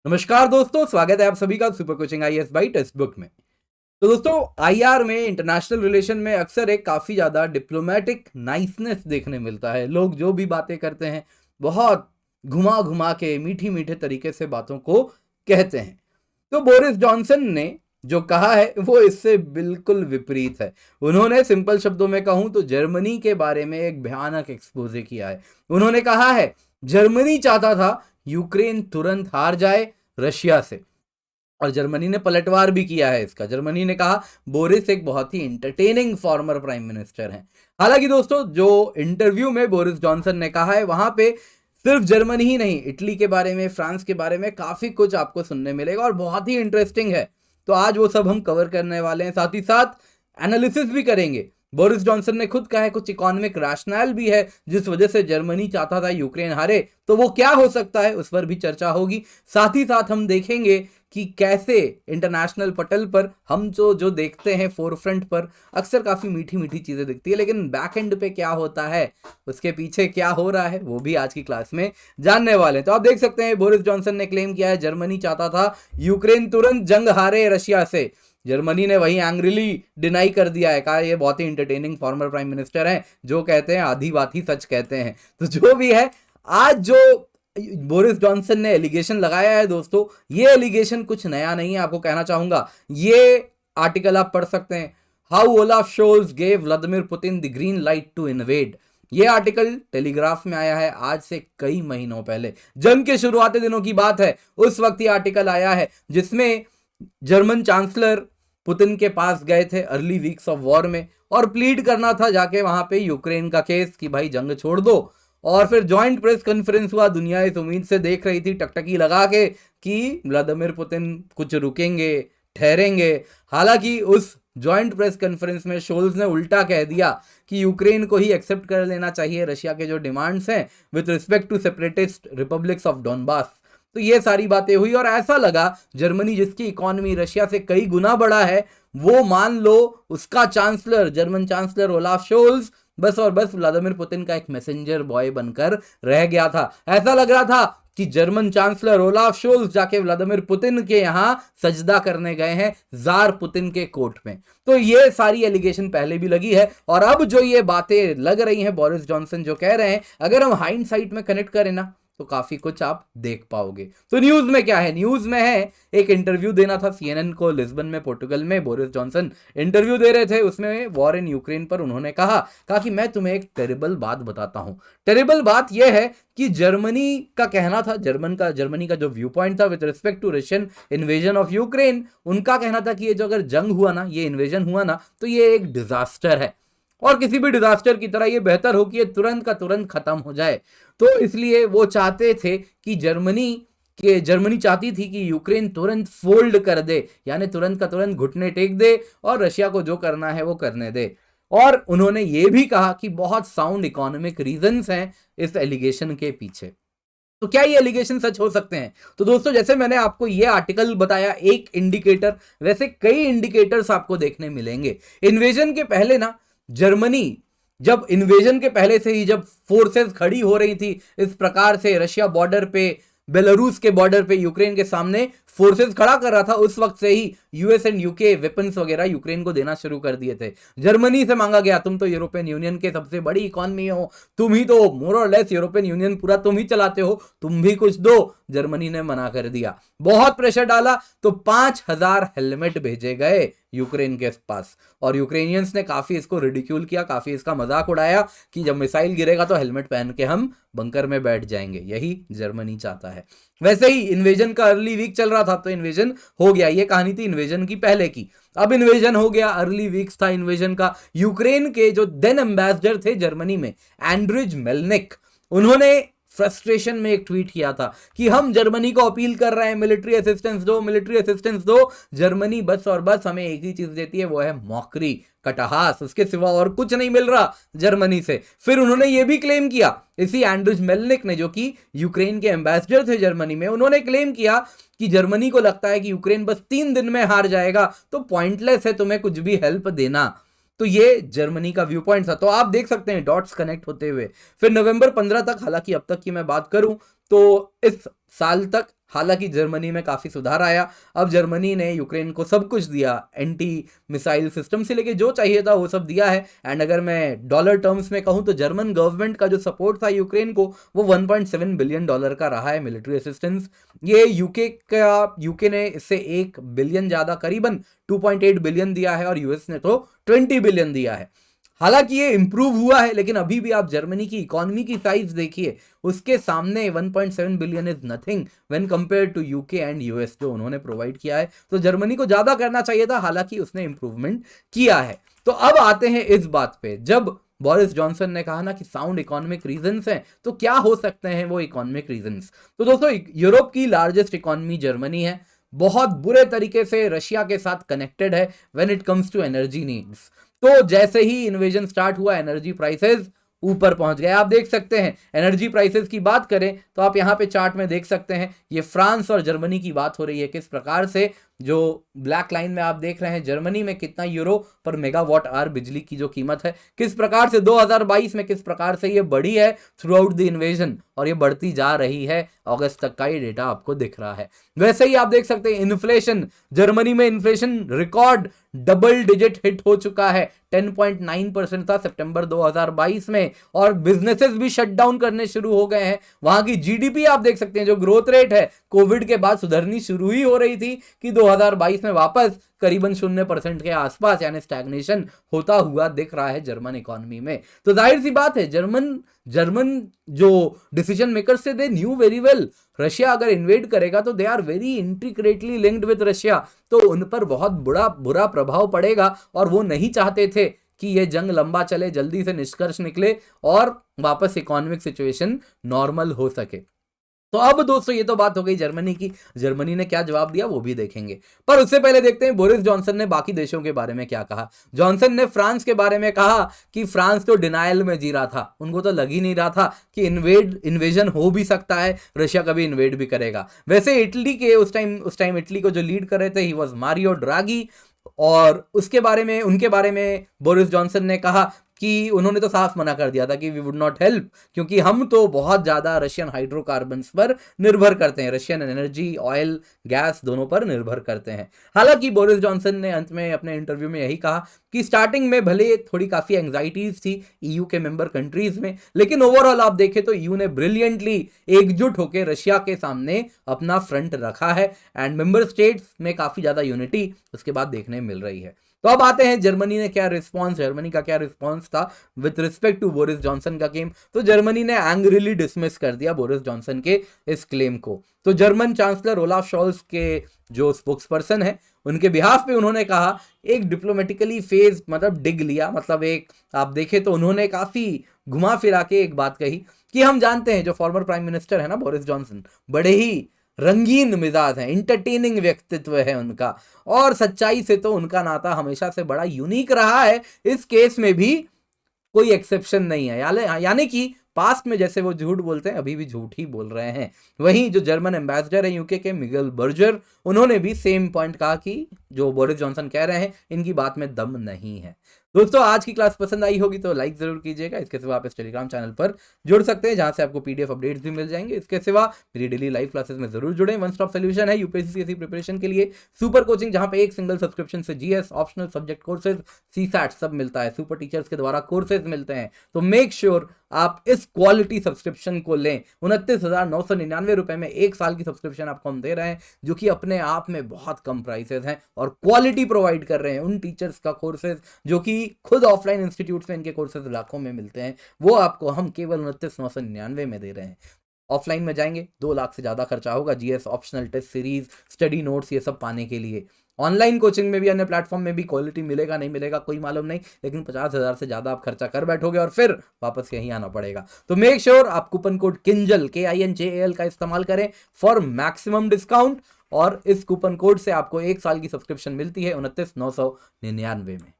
नमस्कार दोस्तों, स्वागत है आप सभी का super coaching IAS by text book में। तो दोस्तों, आईआर में इंटरनेशनल रिलेशन में अक्सर एक काफ़ी ज़्यादा डिप्लोमेटिक नाइसनेस देखने मिलता है। लोग जो भी बातें करते हैं, बहुत घुमा घुमा के मीठी मीठे तरीके से बातों को कहते हैं। तो बोरिस जॉनसन ने जो कहा है वो इससे बिल्कुल विपरीत है। उन्होंने सिंपल शब्दों में कहूं तो जर्मनी के बारे में एक भयानक एक्सपोजे किया है। उन्होंने कहा है जर्मनी चाहता था यूक्रेन तुरंत हार जाए रशिया से, और जर्मनी ने पलटवार भी किया है इसका। जर्मनी ने कहा बोरिस एक बहुत ही इंटरटेनिंग फॉर्मर प्राइम मिनिस्टर हैं। हालांकि दोस्तों, जो इंटरव्यू में बोरिस जॉनसन ने कहा है वहां पे सिर्फ जर्मनी ही नहीं, इटली के बारे में, फ्रांस के बारे में काफी कुछ आपको सुनने मिलेगा और बहुत ही इंटरेस्टिंग है। तो आज वो सब हम कवर करने वाले हैं, साथ ही साथ एनालिसिस भी करेंगे। बोरिस जॉनसन ने खुद कहा है कुछ इकोनॉमिक रैशनल भी है जिस वजह से जर्मनी चाहता था यूक्रेन हारे, तो वो क्या हो सकता है उस पर भी चर्चा होगी। साथ ही साथ हम देखेंगे कि कैसे इंटरनेशनल पटल पर हम जो देखते हैं फोरफ्रंट पर अक्सर काफ़ी मीठी मीठी चीज़ें दिखती है, लेकिन बैक एंड पे क्या होता है, उसके पीछे क्या हो रहा है, वो भी आज की क्लास में जानने वाले हैं। तो आप देख सकते हैं बोरिस जॉनसन ने क्लेम किया है जर्मनी चाहता था यूक्रेन तुरंत जंग हारे रशिया से। जर्मनी ने वही एंग्रीली डिनाई कर दिया है, कहा ये बहुत ही इंटरटेनिंग फॉर्मर प्राइम मिनिस्टर हैं, जो कहते हैं आधी बात ही सच कहते हैं। तो जो भी है, आज जो बोरिस जॉनसन ने एलिगेशन लगाया है दोस्तों, ये एलिगेशन कुछ नया नहीं है। आपको कहना चाहूंगा, ये आर्टिकल आप पढ़ सकते हैं, how Olaf Scholz gave Vladimir Putin the green light to invade. ये आर्टिकल टेलीग्राफ में आया है आज से कई महीनों पहले, जंग के शुरुआती दिनों की बात है। उस वक्त ये आर्टिकल आया है जिसमें जर्मन चांसलर पुतिन के पास गए थे अर्ली वीक्स ऑफ वॉर में, और प्लीड करना था जाके वहां पे यूक्रेन का केस कि भाई जंग छोड़ दो। और फिर जॉइंट प्रेस कॉन्फ्रेंस हुआ, दुनिया इस उम्मीद से देख रही थी टकटकी लगा के कि व्लादिमीर पुतिन कुछ रुकेंगे, ठहरेंगे। हालांकि उस जॉइंट प्रेस कॉन्फ्रेंस में शोल्स ने उल्टा कह दिया कि यूक्रेन को ही एक्सेप्ट कर लेना चाहिए रशिया के जो डिमांड्स हैं with respect to separatist republics of Donbas. तो ये सारी बातें हुई और ऐसा लगा जर्मनी, जिसकी इकोनॉमी रशिया से कई गुना बड़ा है, वो मान लो उसका chancellor, German chancellor Olaf Sholes, बस और बस व्लादिमीर पुतिन का एक मैसेंजर बॉय बनकर रह गया था। ऐसा लग रहा था कि जर्मन चांसलर ओलाफ शोल्स जाके व्लादिमीर पुतिन के यहां सजदा करने गए हैं जार पुतिन के कोर्ट में। तो ये सारी एलिगेशन पहले भी लगी है, और अब जो ये बातें लग रही हैं बोरिस जॉनसन जो कह रहे हैं, अगर हम हाइंडसाइट में कनेक्ट करें ना तो काफी कुछ आप देख पाओगे। तो न्यूज में क्या है, न्यूज में है एक इंटरव्यू देना था सीएनएन को लिस्बन में, पोर्टुगल में। बोरिस जॉनसन इंटरव्यू दे रहे थे, उसमें वॉर इन यूक्रेन पर उन्होंने कहा कि मैं तुम्हें एक टेरिबल बात बताता हूं। टेरिबल बात यह है कि जर्मनी का कहना था, जर्मनी का जो व्यू पॉइंट था with respect to Russian invasion of Ukraine, उनका कहना था कि ये जो अगर जंग हुआ ना, ये इन्वेजन हुआ ना, तो ये एक डिजास्टर है, और किसी भी डिजास्टर की तरह ये बेहतर हो कि ये तुरंत का तुरंत खत्म हो जाए। तो इसलिए वो चाहते थे कि जर्मनी चाहती थी कि यूक्रेन तुरंत फोल्ड कर दे, यानी तुरंत का तुरंत घुटने टेक दे और रशिया को जो करना है वो करने दे। और उन्होंने ये भी कहा कि बहुत साउंड इकोनॉमिक रीजंस हैं इस एलिगेशन के पीछे। तो क्या ये एलिगेशन सच हो सकते हैं? तो दोस्तों, जैसे मैंने आपको ये आर्टिकल बताया एक इंडिकेटर, वैसे कई इंडिकेटर्स आपको देखने मिलेंगे। इन्वेजन के पहले ना, जर्मनी जब इन्वेजन के पहले से ही जब फोर्सेस खड़ी हो रही थी इस प्रकार से रशिया बॉर्डर पे, बेलारूस के बॉर्डर पे यूक्रेन के सामने फोर्सेस खड़ा कर रहा था, उस वक्त से ही यूएस एंड यूके वेपन्स वगैरह यूक्रेन को देना शुरू कर दिए थे। जर्मनी से मांगा गया, तुम तो यूरोपियन यूनियन के सबसे बड़ी इकोनॉमी हो, तुम ही तो मोर और लेस यूरोपियन यूनियन पूरा तुम ही चलाते हो, तुम भी कुछ दो। जर्मनी ने मना कर दिया, बहुत प्रेशर डाला, तो 5,000 हेलमेट भेजे गए यूक्रेन के पास, और यूक्रेनियंस ने काफी इसको रिडिक्यूल किया, काफी इसका मजाक उड़ाया कि जब मिसाइल गिरेगा तो हेलमेट पहन के हम बंकर में बैठ जाएंगे। यही जर्मनी चाहता है। वैसे ही इन्वेजन का अर्ली वीक चल रहा था, तो इन्वेजन हो गया। ये कहानी थी इन्वेजन की पहले की, अब इन्वेजन हो गया, अर्ली वीक्स था इन्वेजन का। यूक्रेन के जो देन एम्बेसडर थे जर्मनी में, एंड्रिज मेलनिक, उन्होंने फ्रस्ट्रेशन में एक ट्वीट किया था कि हम जर्मनी को अपील कर रहे हैं मिलिट्री असिस्टेंस दो, मिलिट्री असिस्टेंस दो। जर्मनी बस और बस हमें एक ही चीज देती है, वो है मॉकरी, कटहास, उसके सिवा और कुछ नहीं मिल रहा जर्मनी से। फिर उन्होंने ये भी क्लेम किया, इसी एंड्रिज मेलनिक ने, जो कि यूक्रेन के एम्बेसडर थे जर्मनी में, उन्होंने क्लेम किया कि जर्मनी को लगता है कि यूक्रेन बस 3 दिन में हार जाएगा, तो पॉइंटलेस है तुम्हें कुछ भी हेल्प देना। तो ये जर्मनी का व्यू पॉइंट था। तो आप देख सकते हैं डॉट्स कनेक्ट होते हुए। फिर नवंबर 15 तक, हालांकि अब तक की मैं बात करूं तो इस साल तक हालांकि जर्मनी में काफी सुधार आया। अब जर्मनी ने यूक्रेन को सब कुछ दिया, एंटी मिसाइल सिस्टम से लेके जो चाहिए था वो सब दिया है। एंड अगर मैं डॉलर टर्म्स में कहूं तो जर्मन गवर्नमेंट का जो सपोर्ट था यूक्रेन को वो $1.7 बिलियन का रहा है मिलिट्री असिस्टेंस। ये यूके ने इससे 1 बिलियन ज्यादा, करीबन 2.8 बिलियन दिया है, और यूएस ने तो 20 बिलियन दिया है। हालांकि ये इंप्रूव हुआ है, लेकिन अभी भी आप जर्मनी की इकोनॉमी की साइज देखिए, उसके सामने 1.7 billion is nothing when compare to UK and US जो उन्होंने प्रोवाइड किया है। तो जर्मनी को ज्यादा करना चाहिए था, हालांकि उसने इंप्रूवमेंट किया है। तो अब आते हैं इस बात पे, जब बोरिस जॉनसन ने कहा ना कि साउंड इकोनॉमिक रीजंस हैं, तो क्या हो सकते हैं वो इकोनॉमिक रीजंस। तो दोस्तों, यूरोप की लार्जेस्ट इकोनॉमी जर्मनी है, बहुत बुरे तरीके से रशिया के साथ कनेक्टेड है when it comes to energy needs. तो जैसे ही इन्वेजन स्टार्ट हुआ, एनर्जी प्राइसेस ऊपर पहुंच गए। आप देख सकते हैं, एनर्जी प्राइसेस की बात करें तो आप यहां पे चार्ट में देख सकते हैं, ये फ्रांस और जर्मनी की बात हो रही है, किस प्रकार से जो ब्लैक लाइन में आप देख रहे हैं, जर्मनी में कितना यूरो पर मेगावाट आवर बिजली की जो कीमत है, किस प्रकार से 2022 में किस प्रकार से ये बढ़ी है थ्रू आउट द इन्वेजन, और ये बढ़ती जा रही है। अगस्त तक का ये डेटा आपको दिख रहा है। वैसे ही आप देख सकते हैं इन्फ्लेशन, जर्मनी में inflation record double digit hit हो चुका है, 10.9% था सितंबर 2022 में, और बिजनेसेस भी शट डाउन करने शुरू हो गए हैं। वहां की जीडीपी आप देख सकते हैं, जो ग्रोथ रेट है कोविड के बाद सुधरनी शुरू ही हो रही थी, कि 2022 में वापस करीबन 0% के आसपास यानी स्टैग्नेशन होता हुआ दिख रहा है जर्मन इकोनॉमी में। तो जाहिर सी बात है, जर्मन जो डिसीजन मेकर्स थे, they knew very well Russia अगर इन्वेड करेगा तो they are very integrally linked with Russia, तो उन पर बहुत बुरा प्रभाव पड़ेगा, और वो नहीं चाहते थे कि ये जंग लंबा चले, जल्दी से निष्कर्ष निकले और वापस इकोनॉमिक सिचुएशन नॉर्मल हो सके। तो अब दोस्तों, ये तो बात हो गई जर्मनी की, जर्मनी ने क्या जवाब दिया वो भी देखेंगे। पर उससे पहले देखते हैं बोरिस जॉनसन ने बाकी देशों के बारे में क्या कहा। जॉनसन ने फ्रांस के बारे में कहा कि फ्रांस तो डिनायल में जी रहा था, उनको तो लग ही नहीं रहा था कि इन्वेजन हो भी सकता है, रशिया कभी इन्वेड भी करेगा। वैसे इटली के उस टाइम इटली को जो लीड कर रहे थे, ही वॉज मारियो ड्रागी, और उनके बारे में बोरिस जॉनसन ने कहा कि उन्होंने तो साफ मना कर दिया था कि वी वुड नॉट हेल्प, क्योंकि हम तो बहुत ज़्यादा रशियन हाइड्रोकार्बन्स पर निर्भर करते हैं, रशियन एनर्जी, ऑयल, गैस दोनों पर निर्भर करते हैं। हालांकि बोरिस जॉनसन ने अंत में अपने इंटरव्यू में यही कहा कि स्टार्टिंग में भले थोड़ी काफ़ी एंग्जाइटीज थी ईयू के मेंबर कंट्रीज में, लेकिन ओवरऑल आप देखें तो ईयू ने ब्रिलियंटली एकजुट होकर रशिया के सामने अपना फ्रंट रखा है, एंड मेंबर स्टेट्स में काफ़ी ज़्यादा यूनिटी उसके बाद देखने मिल रही है। तो अब आते हैं जर्मनी का क्या रिस्पॉन्स था with respect to Boris Johnson का क्लेम। तो जर्मनी ने एंग्रीली डिसमिस कर दिया बोरिस जॉनसन के इस क्लेम को। तो जर्मन चांसलर ओलाफ शॉल्स के जो स्पोक्स पर्सन है, उनके बिहाफ पे उन्होंने कहा, एक डिप्लोमेटिकली फेज मतलब डिग लिया, मतलब एक आप देखें तो उन्होंने काफी घुमा फिरा के एक बात कही कि हम जानते हैं जो फॉर्मर प्राइम मिनिस्टर है ना बोरिस जॉनसन, बड़े ही रंगीन मिजाज है, इंटरटेनिंग व्यक्तित्व है उनका, और सच्चाई से तो उनका नाता हमेशा से बड़ा यूनिक रहा है, इस केस में भी कोई एक्सेप्शन नहीं है। यानी कि पास्ट में जैसे वो झूठ बोलते हैं, अभी भी झूठ ही बोल रहे हैं। वहीं जो जर्मन एम्बेसडर है यूके के, मिगेल बर्जर, उन्होंने भी सेम पॉइंट कहा कि जो बोरिस जॉनसन कह रहे हैं इनकी बात में दम नहीं है। दोस्तों, आज की क्लास पसंद आई होगी तो लाइक जरूर कीजिएगा। इसके सिवा आप इस टेलीग्राम चैनल पर जुड़ सकते हैं, जहां से आपको पीडीएफ अपडेट्स भी मिल जाएंगे। इसके सिवा मेरी डेली लाइव क्लासेस में जरूर जुड़े। वन स्टॉप सोल्यूशन है यूपीएससी प्रिपरेशन के लिए, सुपर कोचिंग, जहां पे एक सिंगल सब्सक्रिप्शन से GS, optional subject courses, CSAT सब मिलता है, सुपर टीचर्स के द्वारा कोर्सेज मिलते हैं। तो मेक श्योर आप इस क्वालिटी सब्सक्रिप्शन को लें। 29,999 रुपए में 1 साल की सब्सक्रिप्शन आपको हम दे रहे हैं, जो कि अपने आप में बहुत कम प्राइसेस हैं, और क्वालिटी प्रोवाइड कर रहे हैं उन टीचर्स का कोर्सेज जो कि खुद ऑफलाइन इंस्टीट्यूट में इनके कोर्सेज लाखों में मिलते हैं, वो आपको हम केवल 29,999 में दे रहे हैं। ऑफलाइन में जाएंगे 2 लाख से ज्यादा खर्चा होगा, GS, optional test series, study notes, ये सब पाने के लिए। ऑनलाइन कोचिंग में भी, अन्य प्लेटफॉर्म में भी क्वालिटी मिलेगा नहीं मिलेगा कोई मालूम नहीं, लेकिन 50,000 से ज्यादा आप खर्चा कर बैठोगे और फिर वापस यहीं आना पड़ेगा। तो मेक श्योर आप कूपन कोड किंजल KINJAL का इस्तेमाल करें फॉर मैक्सिमम डिस्काउंट, और इस कूपन कोड से आपको 1 साल की सब्सक्रिप्शन मिलती है 29,999 में।